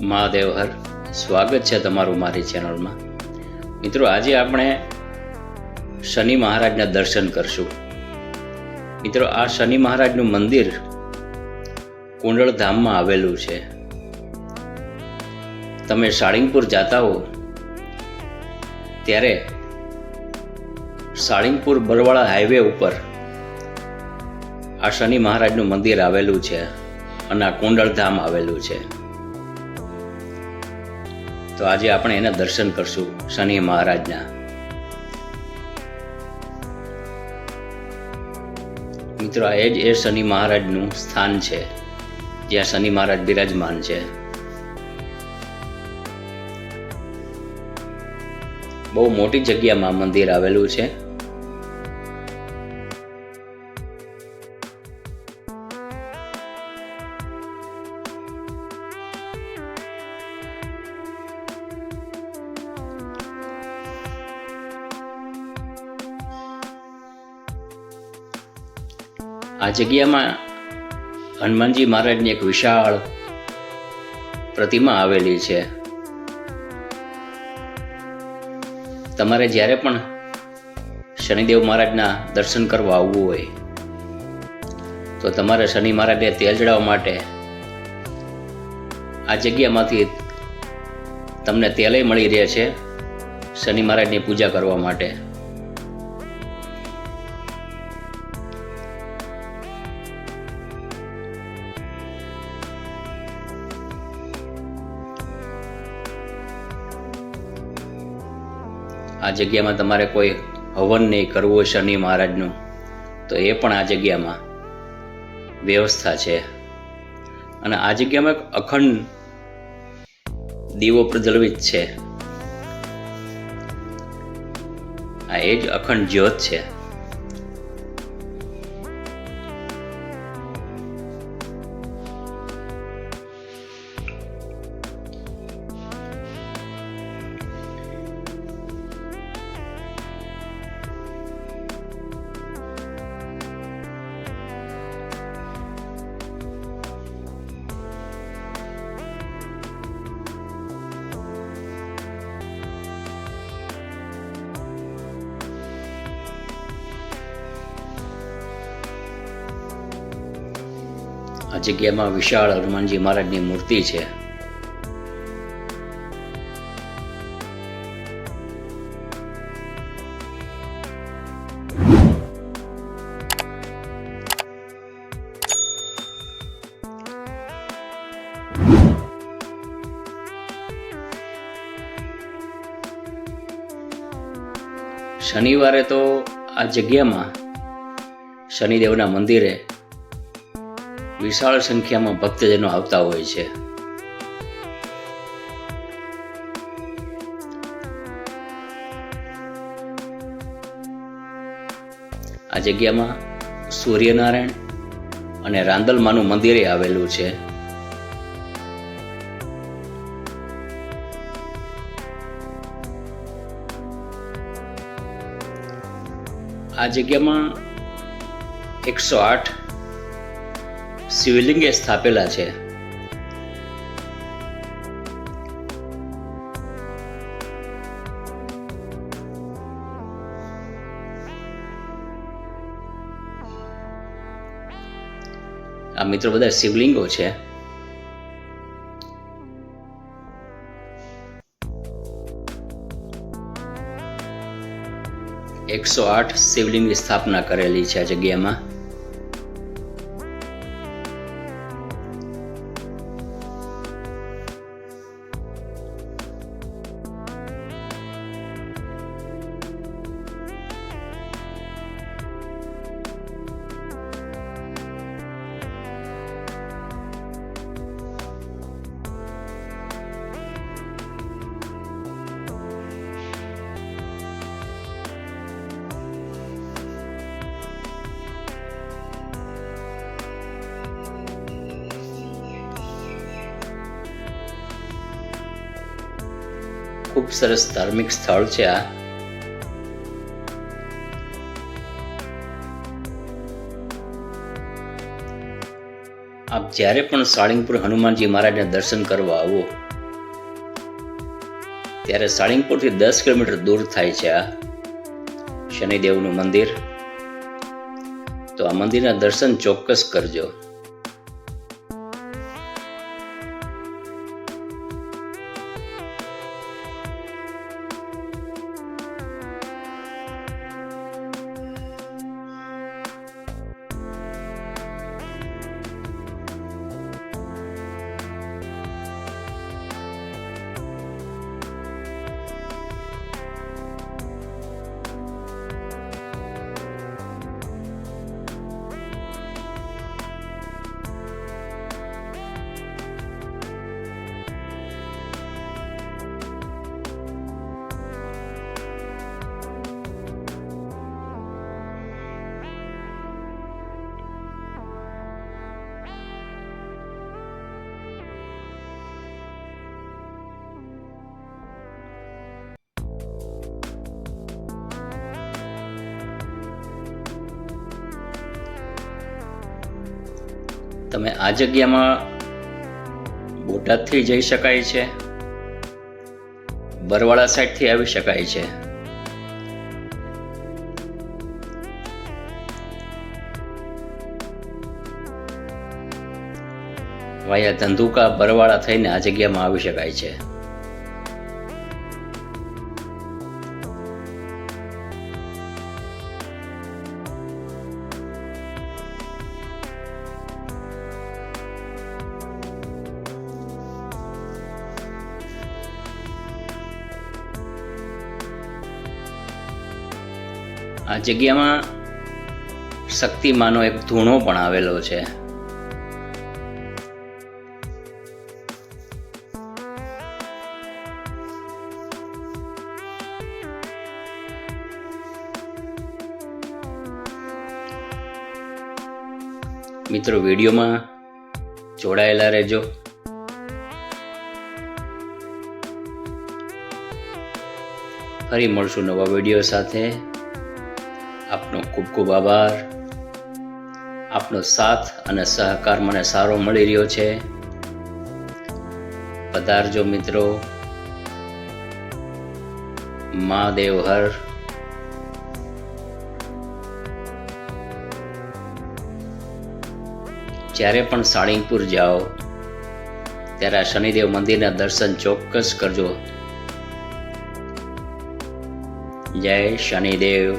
મહાદેવ હર સ્વાગત છે તમારું મારી ચેનલમાં. મિત્રો, આજે આપણે શનિ મહારાજના દર્શન કરશું. મિત્રો, આ શનિ મહારાજનું મંદિર કુંડળધામમાં આવેલું છે. તમે સાળીંગપુર જતા હો ત્યારે સાળીંગપુર બરવાળા હાઈવે ઉપર આ શનિ મહારાજનું મંદિર આવેલું છે અને આ કુંડળધામ આવેલું છે. તો આજે આપણે એના દર્શન કરશું શનિ મહારાજના. મિત્રો, આ એ શનિ મહારાજનું સ્થાન છે જ્યાં શનિ મહારાજ બિરાજમાન છે. બહુ મોટી જગ્યામાં મંદિર આવેલું છે. આ જગ્યામાં હનુમાનજી મહારાજની એક વિશાળ પ્રતિમા આવેલી છે. તમારે જ્યારે પણ શનિદેવ મહારાજના દર્શન કરવા આવવું હોય તો તમારે શનિ મહારાજને તેલ ચડાવવા માટે આ જગ્યામાંથી તમને તેલય મળી રહે છે શનિ મહારાજની પૂજા કરવા માટે. આ જગ્યામાં તમારે કોઈ હવન નહીં કરવું હોય શનિ મહારાજનું તો એ પણ આ જગ્યામાં વ્યવસ્થા છે. અને આ જગ્યામાં એક અખંડ દીવો પ્રજ્વલિત છે. આ એ જ અખંડ જ્યોત છે. આ જગ્યામાં વિશાળ હનુમાનજી મહારાજની મૂર્તિ છે. શનિવારે તો આ જગ્યામાં શનિદેવના મંદિરે વિશાળ સંખ્યામાં ભક્તજનો આવતા હોય છે. આ જગ્યામાં સૂર્યનારાયણ અને રાંદલમાનું મંદિરે આવેલું છે. આ જગ્યામાં 108 શિવલિંગે સ્થાપેલા છે. આ મિત્રો બધા શિવલિંગો છે. એકસો 8 શિવલિંગની સ્થાપના કરેલી છે આ જગ્યામાં. ખૂબ સરસ ધાર્મિક સ્થળ છે આ. આપ જ્યારે પણ સાળીંગપુર હનુમાનજી મહારાજના દર્શન કરવા આવો ત્યારે સાળીંગપુરથી 10 કિલોમીટર દૂર થાય છે આ શનિદેવનું મંદિર. તો આ મંદિરના દર્શન ચોક્કસ કરજો. તમે આ જગ્યામાં બોટાદથી જઈ શકાય છે, બરવાળા સાઈડથી આવી શકાય છે. વાયા ધંધુકા બરવાળા થઈને આ જગ્યામાં આવી શકાય છે. આ જગ્યામાં શક્તિમાનો એક ધૂણો પણ આવેલો છે. મિત્રો, વિડીયોમાં જોડાયેલા રહેજો. ફરી મળશું નવા વિડીયો સાથે. આપનો ખૂબ ખૂબ આભાર. આપનો સાથ અને સહકાર મને સારો મળી રહ્યો છે. પધારજો મિત્રો. મહાદેવ હર. જ્યારે પણ સાળીંગપુર જાઓ ત્યારે આ શનિદેવ મંદિરના દર્શન ચોક્કસ કરજો. જય શનિદેવ.